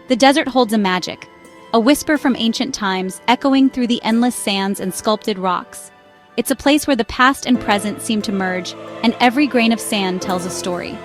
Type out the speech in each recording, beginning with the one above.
The desert holds a magic, a whisper from ancient times echoing through the endless sands and sculpted rocks. It's a place where the past and present seem to merge, and every grain of sand tells a story.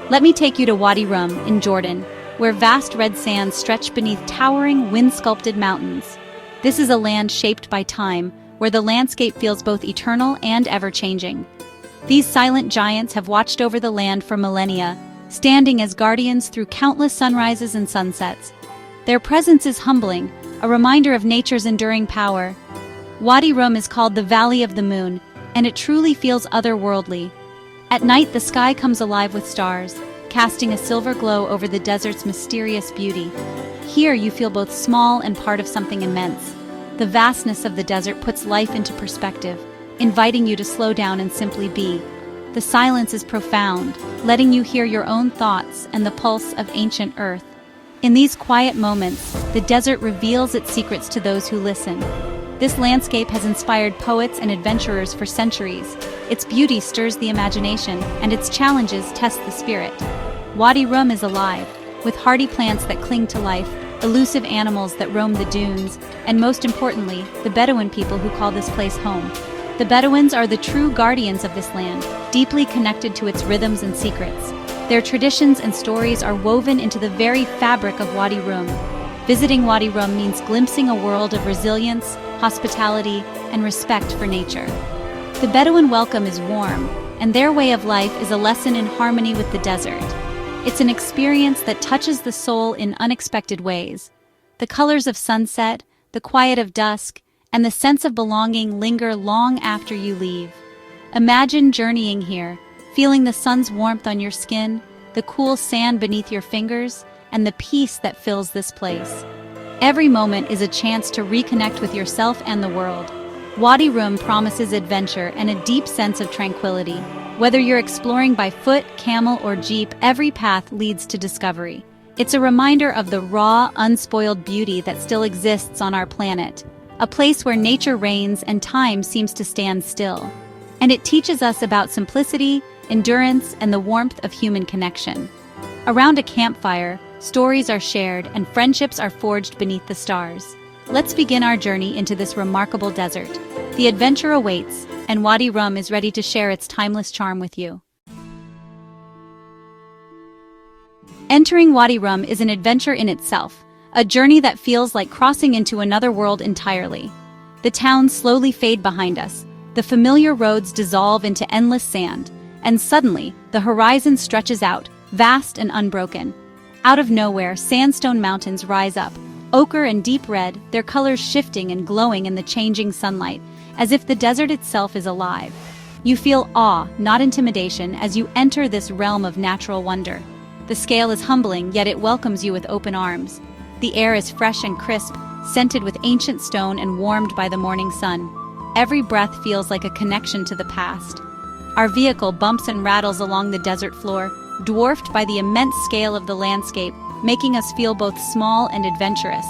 Let me take you to Wadi Rum in Jordan, where vast red sands stretch beneath towering, wind-sculpted mountains. This is a land shaped by time, where the landscape feels both eternal and ever-changing. These silent giants have watched over the land for millennia, standing as guardians through countless sunrises and sunsets. Their presence is humbling, a reminder of nature's enduring power. Wadi Rum is called the Valley of the Moon, and it truly feels otherworldly. At night, the sky comes alive with stars, casting a silver glow over the desert's mysterious beauty. Here, you feel both small and part of something immense. The vastness of the desert puts life into perspective, inviting you to slow down and simply be. The silence is profound, letting you hear your own thoughts and the pulse of ancient earth. In these quiet moments, the desert reveals its secrets to those who listen. This landscape has inspired poets and adventurers for centuries. Its beauty stirs the imagination, and its challenges test the spirit. Wadi Rum is alive, with hardy plants that cling to life, elusive animals that roam the dunes, and most importantly, the Bedouin people who call this place home. The Bedouins are the true guardians of this land, deeply connected to its rhythms and secrets. Their traditions and stories are woven into the very fabric of Wadi Rum. Visiting Wadi Rum means glimpsing a world of resilience, hospitality, and respect for nature. The Bedouin welcome is warm, and their way of life is a lesson in harmony with the desert. It's an experience that touches the soul in unexpected ways. The colors of sunset, the quiet of dusk, and the sense of belonging linger long after you leave. Imagine journeying here, feeling the sun's warmth on your skin, the cool sand beneath your fingers, and the peace that fills this place. Every moment is a chance to reconnect with yourself and the world. Wadi Rum promises adventure and a deep sense of tranquility. Whether you're exploring by foot, camel, or jeep, every path leads to discovery. It's a reminder of the raw, unspoiled beauty that still exists on our planet, a place where nature reigns and time seems to stand still. And it teaches us about simplicity, endurance, and the warmth of human connection. Around a campfire, stories are shared and friendships are forged beneath the stars. Let's begin our journey into this remarkable desert. The adventure awaits, and Wadi Rum is ready to share its timeless charm with you. Entering Wadi Rum is an adventure in itself, a journey that feels like crossing into another world entirely. The towns slowly fade behind us, the familiar roads dissolve into endless sand, and suddenly, the horizon stretches out, vast and unbroken. Out of nowhere, sandstone mountains rise up, ochre and deep red, their colors shifting and glowing in the changing sunlight, as if the desert itself is alive. You feel awe, not intimidation, as you enter this realm of natural wonder. The scale is humbling, yet it welcomes you with open arms. The air is fresh and crisp, scented with ancient stone and warmed by the morning sun. Every breath feels like a connection to the past. Our vehicle bumps and rattles along the desert floor, dwarfed by the immense scale of the landscape, making us feel both small and adventurous.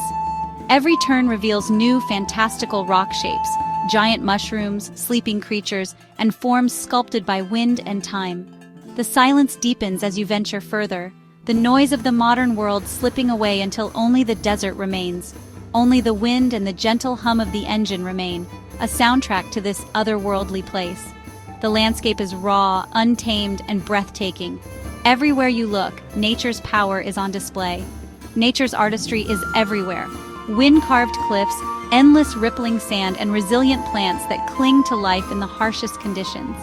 Every turn reveals new, fantastical rock shapes, giant mushrooms, sleeping creatures, and forms sculpted by wind and time. The silence deepens as you venture further, the noise of the modern world slipping away until only the desert remains. Only the wind and the gentle hum of the engine remain, a soundtrack to this otherworldly place. The landscape is raw, untamed, and breathtaking. Everywhere you look, nature's power is on display. Nature's artistry is everywhere. Wind-carved cliffs, endless rippling sand, and resilient plants that cling to life in the harshest conditions.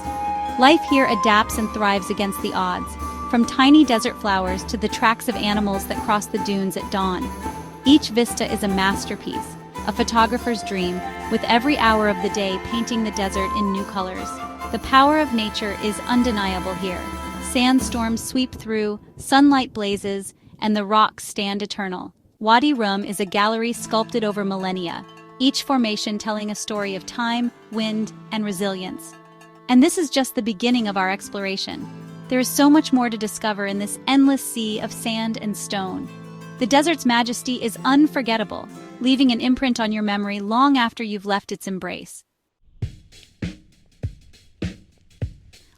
Life here adapts and thrives against the odds, from tiny desert flowers to the tracks of animals that cross the dunes at dawn. Each vista is a masterpiece, a photographer's dream, with every hour of the day painting the desert in new colors. The power of nature is undeniable here. Sandstorms sweep through, sunlight blazes, and the rocks stand eternal. Wadi Rum is a gallery sculpted over millennia, each formation telling a story of time, wind, and resilience. And this is just the beginning of our exploration. There is so much more to discover in this endless sea of sand and stone. The desert's majesty is unforgettable, leaving an imprint on your memory long after you've left its embrace.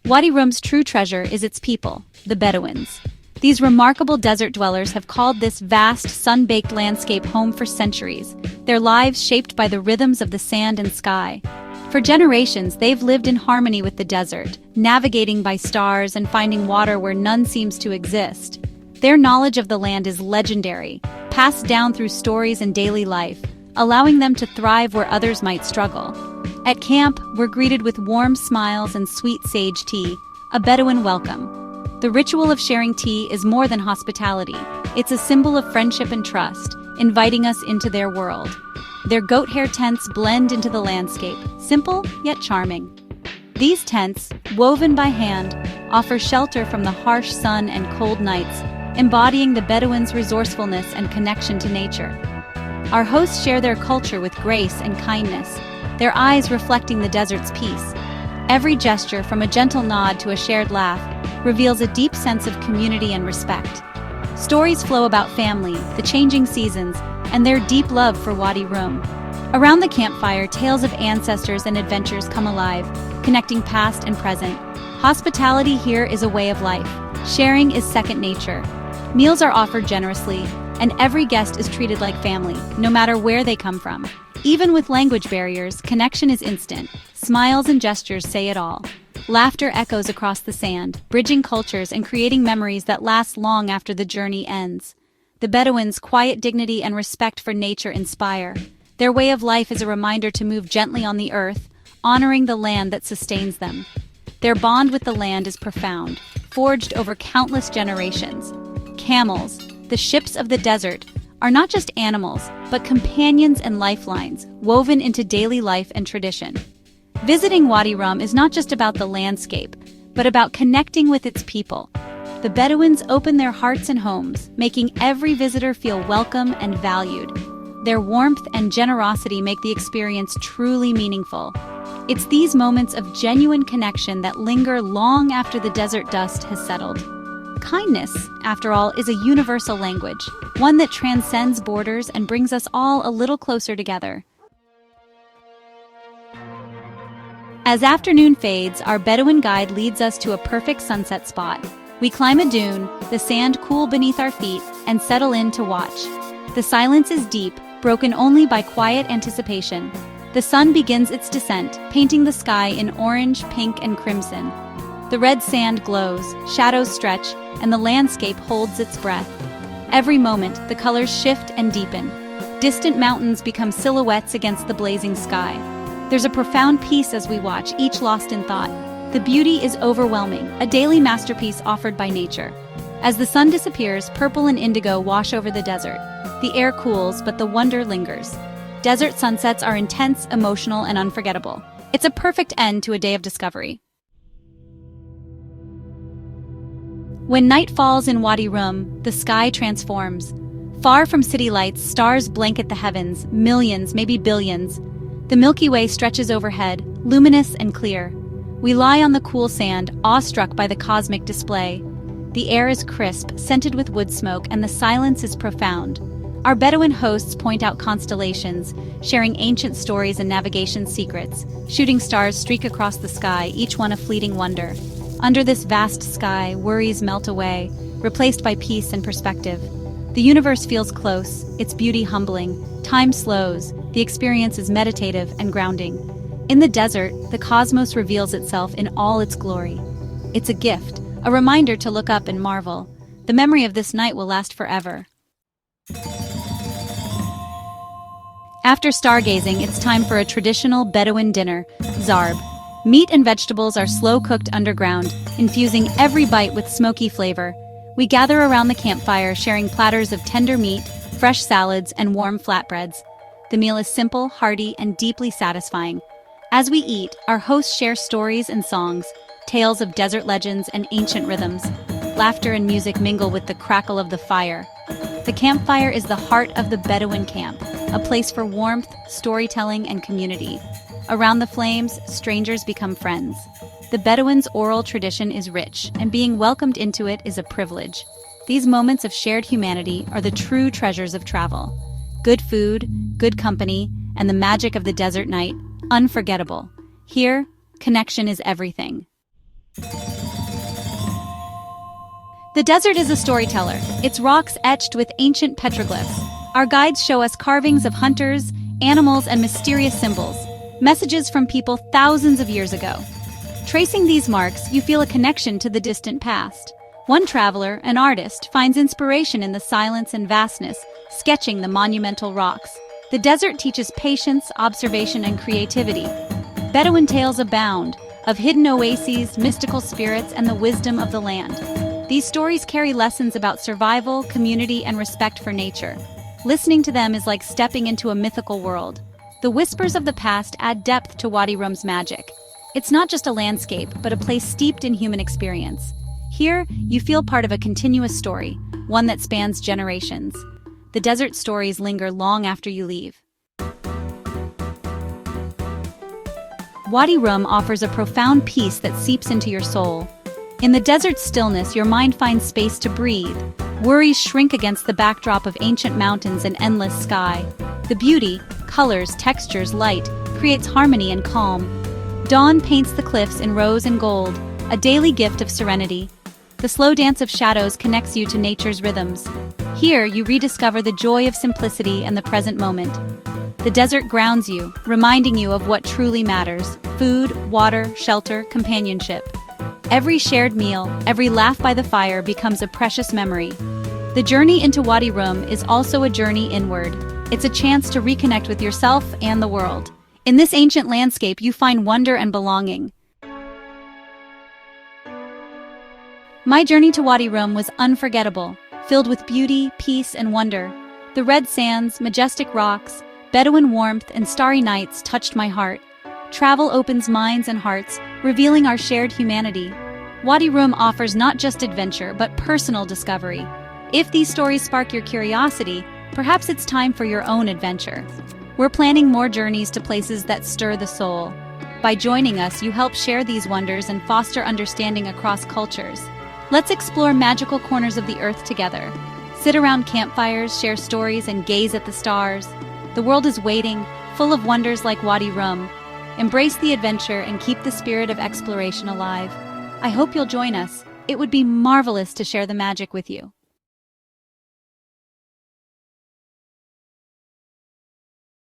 Wadi Rum's true treasure is its people, the Bedouins. These remarkable desert dwellers have called this vast, sun-baked landscape home for centuries, their lives shaped by the rhythms of the sand and sky. For generations, they've lived in harmony with the desert, navigating by stars and finding water where none seems to exist. Their knowledge of the land is legendary, passed down through stories and daily life, allowing them to thrive where others might struggle. At camp, we're greeted with warm smiles and sweet sage tea, a Bedouin welcome. The ritual of sharing tea is more than hospitality. It's a symbol of friendship and trust, inviting us into their world. Their goat hair tents blend into the landscape, simple yet charming. These tents, woven by hand, offer shelter from the harsh sun and cold nights, embodying the Bedouins' resourcefulness and connection to nature. Our hosts share their culture with grace and kindness, their eyes reflecting the desert's peace. Every gesture, from a gentle nod to a shared laugh, reveals a deep sense of community and respect. Stories flow about family, the changing seasons, and their deep love for Wadi Rum. Around the campfire, tales of ancestors and adventures come alive, connecting past and present. Hospitality here is a way of life. Sharing is second nature. Meals are offered generously, and every guest is treated like family, no matter where they come from. Even with language barriers, connection is instant. Smiles and gestures say it all. Laughter echoes across the sand, bridging cultures and creating memories that last long after the journey ends. The Bedouins' quiet dignity and respect for nature inspire. Their way of life is a reminder to move gently on the earth, honoring the land that sustains them. Their bond with the land is profound, forged over countless generations. Camels, the ships of the desert, are not just animals, but companions and lifelines, woven into daily life and tradition. Visiting Wadi Rum is not just about the landscape, but about connecting with its people. The Bedouins open their hearts and homes, making every visitor feel welcome and valued. Their warmth and generosity make the experience truly meaningful. It's these moments of genuine connection that linger long after the desert dust has settled. Kindness, after all, is a universal language, one that transcends borders and brings us all a little closer together. As afternoon fades, our Bedouin guide leads us to a perfect sunset spot. We climb a dune, the sand cool beneath our feet, and settle in to watch. The silence is deep, broken only by quiet anticipation. The sun begins its descent, painting the sky in orange, pink, and crimson. The red sand glows, shadows stretch, and the landscape holds its breath. Every moment, the colors shift and deepen. Distant mountains become silhouettes against the blazing sky. There's a profound peace as we watch, each lost in thought. The beauty is overwhelming, a daily masterpiece offered by nature. As the sun disappears, purple and indigo wash over the desert. The air cools, but the wonder lingers. Desert sunsets are intense, emotional, and unforgettable. It's a perfect end to a day of discovery. When night falls in Wadi Rum, the sky transforms. Far from city lights, stars blanket the heavens, millions, maybe billions. The Milky Way stretches overhead, luminous and clear. We lie on the cool sand, awestruck by the cosmic display. The air is crisp, scented with wood smoke, and the silence is profound. Our Bedouin hosts point out constellations, sharing ancient stories and navigation secrets. Shooting stars streak across the sky, each one a fleeting wonder. Under this vast sky, worries melt away, replaced by peace and perspective. The universe feels close, its beauty humbling. Time slows, the experience is meditative and grounding. In the desert, the cosmos reveals itself in all its glory. It's a gift, a reminder to look up and marvel. The memory of this night will last forever. After stargazing, it's time for a traditional Bedouin dinner, zarb. Meat and vegetables are slow-cooked underground, infusing every bite with smoky flavor. We gather around the campfire, sharing platters of tender meat, fresh salads, and warm flatbreads. The meal is simple, hearty, and deeply satisfying. As we eat, our hosts share stories and songs, tales of desert legends and ancient rhythms. Laughter and music mingle with the crackle of the fire. The campfire is the heart of the Bedouin camp, a place for warmth, storytelling, and community. Around the flames, strangers become friends. The Bedouins' oral tradition is rich, and being welcomed into it is a privilege. These moments of shared humanity are the true treasures of travel. Good food, good company, and the magic of the desert night, unforgettable. Here, connection is everything. The desert is a storyteller, its rocks etched with ancient petroglyphs. Our guides show us carvings of hunters, animals, and mysterious symbols, messages from people thousands of years ago. Tracing these marks, you feel a connection to the distant past. One traveler, an artist, finds inspiration in the silence and vastness, sketching the monumental rocks. The desert teaches patience, observation, and creativity. Bedouin tales abound, of hidden oases, mystical spirits, and the wisdom of the land. These stories carry lessons about survival, community, and respect for nature. Listening to them is like stepping into a mythical world. The whispers of the past add depth to Wadi Rum's magic. It's not just a landscape, but a place steeped in human experience. Here, you feel part of a continuous story, one that spans generations. The desert stories linger long after you leave. Wadi Rum offers a profound peace that seeps into your soul. In the desert's stillness, your mind finds space to breathe. Worries shrink against the backdrop of ancient mountains and endless sky. The beauty, colors, textures, light, creates harmony and calm. Dawn paints the cliffs in rose and gold, a daily gift of serenity. The slow dance of shadows connects you to nature's rhythms. Here, you rediscover the joy of simplicity and the present moment. The desert grounds you, reminding you of what truly matters: food, water, shelter, companionship. Every shared meal, every laugh by the fire becomes a precious memory. The journey into Wadi Rum is also a journey inward. It's a chance to reconnect with yourself and the world. In this ancient landscape, you find wonder and belonging. My journey to Wadi Rum was unforgettable, filled with beauty, peace, and wonder. The red sands, majestic rocks, Bedouin warmth, and starry nights touched my heart. Travel opens minds and hearts, revealing our shared humanity. Wadi Rum offers not just adventure, but personal discovery. If these stories spark your curiosity, perhaps it's time for your own adventure. We're planning more journeys to places that stir the soul. By joining us, you help share these wonders and foster understanding across cultures. Let's explore magical corners of the earth together. Sit around campfires, share stories, and gaze at the stars. The world is waiting, full of wonders like Wadi Rum. Embrace the adventure and keep the spirit of exploration alive. I hope you'll join us. It would be marvelous to share the magic with you.